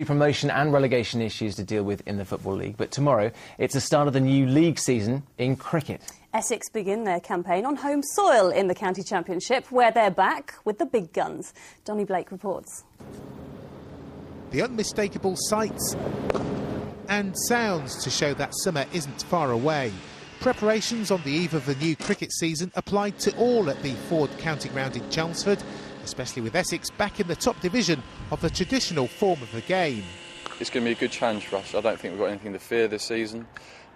Promotion and relegation issues to deal with in the Football League, but tomorrow it's the start of the new league season in cricket. Essex begin their campaign on home soil in the County Championship, where they're back with the big guns. Donny Blake reports. The unmistakable sights and sounds to show that summer isn't far away. Preparations on the eve of the new cricket season applied to all at the Ford County Ground in Chelmsford, especially with Essex back in the top division of the traditional form of the game. It's going to be a good challenge for us. I don't think we've got anything to fear this season.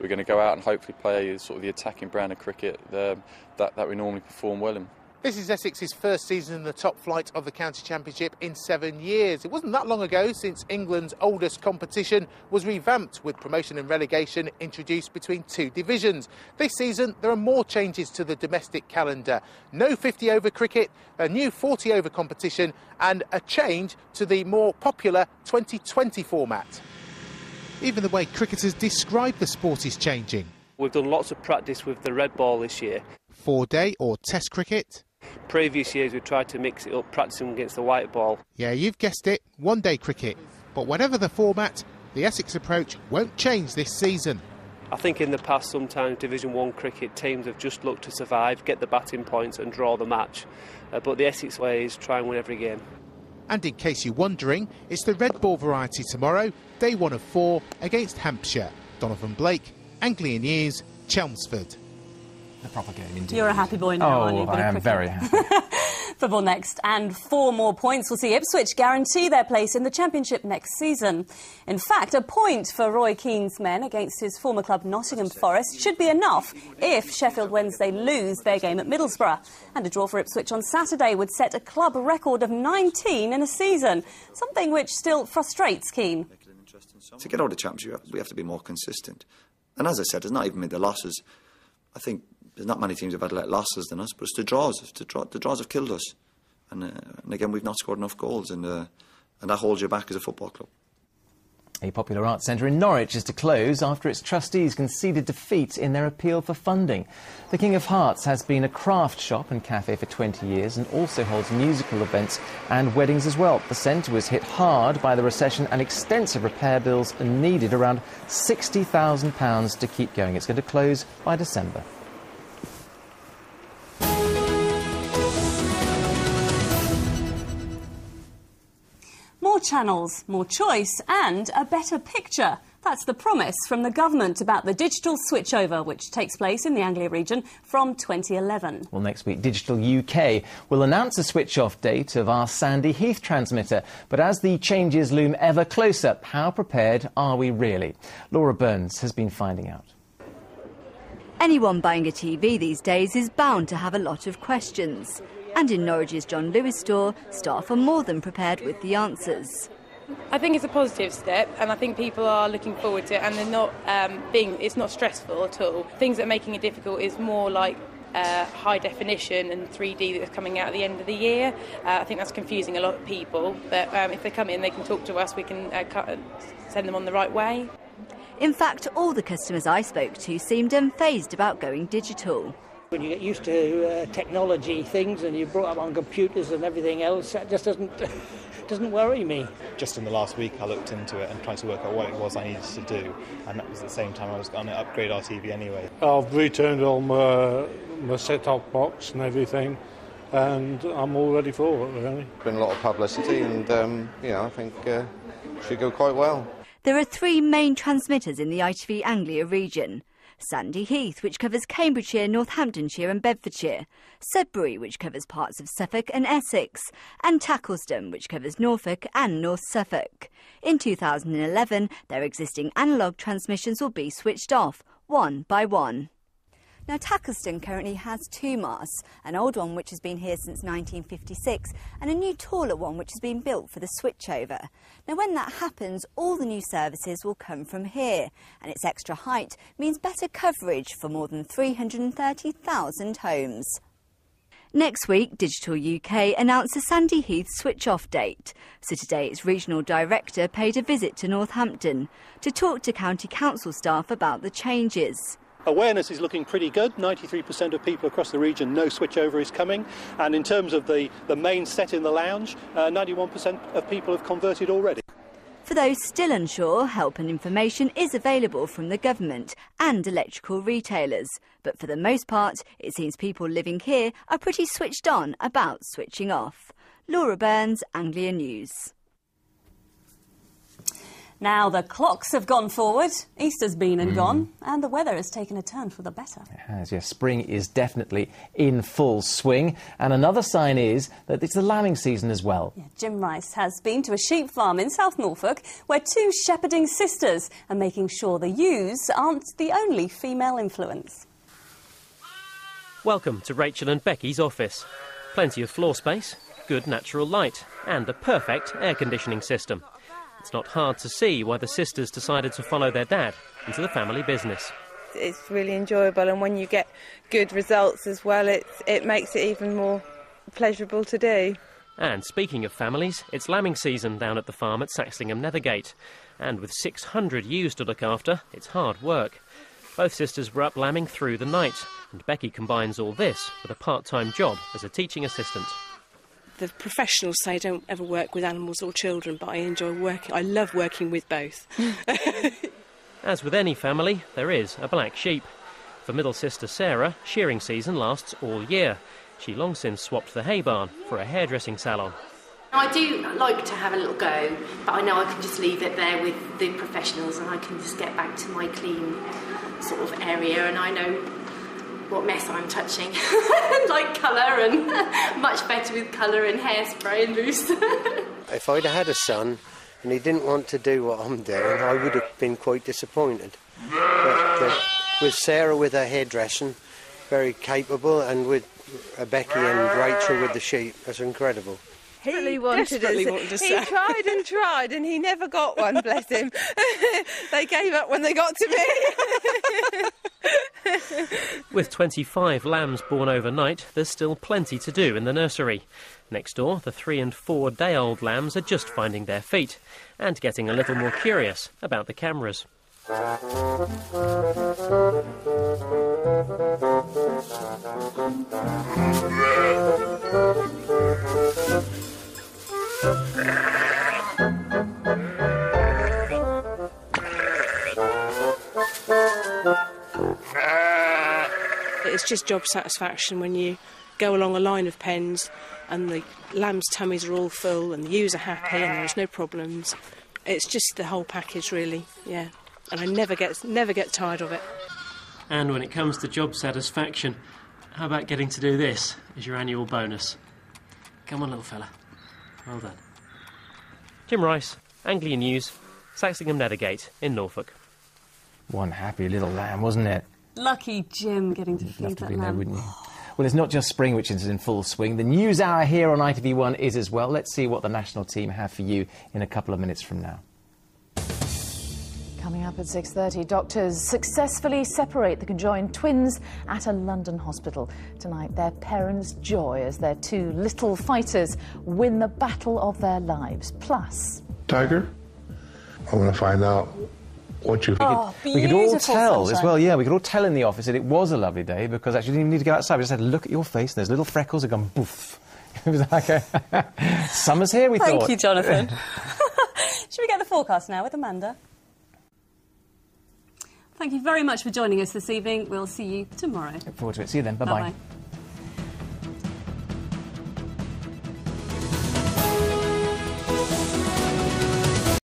We're going to go out and hopefully play sort of the attacking brand of cricket that we normally perform well in. This is Essex's first season in the top flight of the County Championship in 7 years. It wasn't that long ago since England's oldest competition was revamped, with promotion and relegation introduced between two divisions. This season there are more changes to the domestic calendar. No 50-over cricket, a new 40-over competition and a change to the more popular 2020 format. Even the way cricketers describe the sport is changing. We've done lots of practice with the red ball this year. 4-day or test cricket. Previous years we tried to mix it up, practicing against the white ball. Yeah, you've guessed it, one-day cricket. But whatever the format, the Essex approach won't change this season. I think in the past sometimes Division 1 cricket teams have just looked to survive, get the batting points and draw the match. But the Essex way is try and win every game. And in case you're wondering, it's the red ball variety tomorrow, day 1 of 4 against Hampshire. Donovan Blake, Anglia News, Chelmsford. A proper game indeed. You're a happy boy now, aren't you? I am very happy. Football next, and 4 more points will see Ipswich guarantee their place in the Championship next season. In fact, a point for Roy Keane's men against his former club Nottingham Forest should be enough if Sheffield Wednesday lose their game at Middlesbrough. And a draw for Ipswich on Saturday would set a club record of 19 in a season, something which still frustrates Keane. To get out of the Championship, we have to be more consistent. And as I said, it's not even made the losses. I think there's not many teams who've had losses than us, but it's the draws. The draws have killed us. And again, we've not scored enough goals, and that holds you back as a football club. A popular arts centre in Norwich is to close after its trustees conceded defeat in their appeal for funding. The King of Hearts has been a craft shop and cafe for 20 years and also holds musical events and weddings as well. The centre was hit hard by the recession and extensive repair bills are needed, around £60,000 to keep going. It's going to close by December. More channels, more choice and a better picture. That's the promise from the government about the digital switchover, which takes place in the Anglia region from 2011. Well, next week, Digital UK will announce a switch-off date of our Sandy Heath transmitter. But as the changes loom ever closer, how prepared are we really? Laura Burns has been finding out. Anyone buying a TV these days is bound to have a lot of questions. And in Norwich's John Lewis store, staff are more than prepared with the answers. I think it's a positive step, and I think people are looking forward to it, and they're not it's not stressful at all. Things that are making it difficult is more like high definition and 3D that's coming out at the end of the year. I think that's confusing a lot of people, but if they come in, they can talk to us, we can send them on the right way. In fact, all the customers I spoke to seemed unfazed about going digital. When you get used to technology things and you're brought up on computers and everything else, that just doesn't worry me. Just in the last week I looked into it and tried to work out what it was I needed to do, and that was at the same time I was going to upgrade our TV anyway. I've returned on my set-top box and everything, and I'm all ready for it, really. Been a lot of publicity and I think it should go quite well. There are 3 main transmitters in the ITV Anglia region. Sandy Heath, which covers Cambridgeshire, Northamptonshire and Bedfordshire, Sudbury, which covers parts of Suffolk and Essex, and Tackleston, which covers Norfolk and North Suffolk. In 2011, their existing analogue transmissions will be switched off, one by one. Now, Tackleston currently has 2 masts, an old one which has been here since 1956 and a new taller one which has been built for the switchover. Now, when that happens, all the new services will come from here, and its extra height means better coverage for more than 330,000 homes. Next week, Digital UK announced a Sandy Heath switch-off date. So today its regional director paid a visit to Northampton to talk to county council staff about the changes. Awareness is looking pretty good. 93% of people across the region know switchover is coming, and in terms of the main set in the lounge, 91% of people have converted already. For those still unsure, help and information is available from the government and electrical retailers. But for the most part, it seems people living here are pretty switched on about switching off. Laura Burns, Anglia News. Now the clocks have gone forward, Easter's been and gone, and the weather has taken a turn for the better. It has, yes. Spring is definitely in full swing, and another sign is that it's the lambing season as well. Yeah, Jim Rice has been to a sheep farm in South Norfolk where two shepherding sisters are making sure the ewes aren't the only female influence. Welcome to Rachel and Becky's office. Plenty of floor space, good natural light, and a perfect air conditioning system. It's not hard to see why the sisters decided to follow their dad into the family business. It's really enjoyable, and when you get good results as well, it makes it even more pleasurable to do. And speaking of families, it's lambing season down at the farm at Saxlingham, Nethergate. And with 600 ewes to look after, it's hard work. Both sisters were up lambing through the night, and Becky combines all this with a part-time job as a teaching assistant. The professionals say I don't ever work with animals or children, but I enjoy working. I love working with both. As with any family, there is a black sheep. For middle sister Sarah, shearing season lasts all year. She long since swapped the hay barn for a hairdressing salon. I do like to have a little go, but I know I can just leave it there with the professionals and I can just get back to my clean sort of area, and I know what mess I'm touching. Like colour, and much better with colour and hairspray and mousse. If I'd had a son and he didn't want to do what I'm doing, I would have been quite disappointed. But with Sarah with her hairdressing, very capable, and with Becky and Rachel with the sheep, that's incredible. He desperately wanted a son. He tried and tried, and he never got one, bless him. They gave up when they got to me. With 25 lambs born overnight, there's still plenty to do in the nursery. Next door, the 3- and 4-day-old lambs are just finding their feet and getting a little more curious about the cameras. It's just job satisfaction when you go along a line of pens and the lambs' tummies are all full and the ewes are happy and there's no problems. It's just the whole package, really, yeah. And I never get tired of it. And when it comes to job satisfaction, how about getting to do this as your annual bonus? Come on, little fella. Well done. Jim Rice, Anglia News, Saxlingham Nethergate in Norfolk. One happy little lamb, wasn't it? Lucky Jim getting to You'd feed love to that be there, lamb. wouldn't you? Well, it's not just spring which is in full swing. The news hour here on ITV1 is as well. Let's see what the national team have for you in a couple of minutes from now. Coming up at 6:30, doctors successfully separate the conjoined twins at a London hospital. Tonight, their parents' joy as their two little fighters win the battle of their lives. Plus... Tiger, I want to find out what you... We could all tell as well, yeah, we could all tell in the office that it was a lovely day because actually you didn't need to go outside. We just had to look at your face and those little freckles had gone boof. It was like, summer's here, we thought. Thank you, Jonathan. Should we get the forecast now with Amanda? Thank you very much for joining us this evening. We'll see you tomorrow. Look forward to it. See you then. Bye-bye. Bye-bye.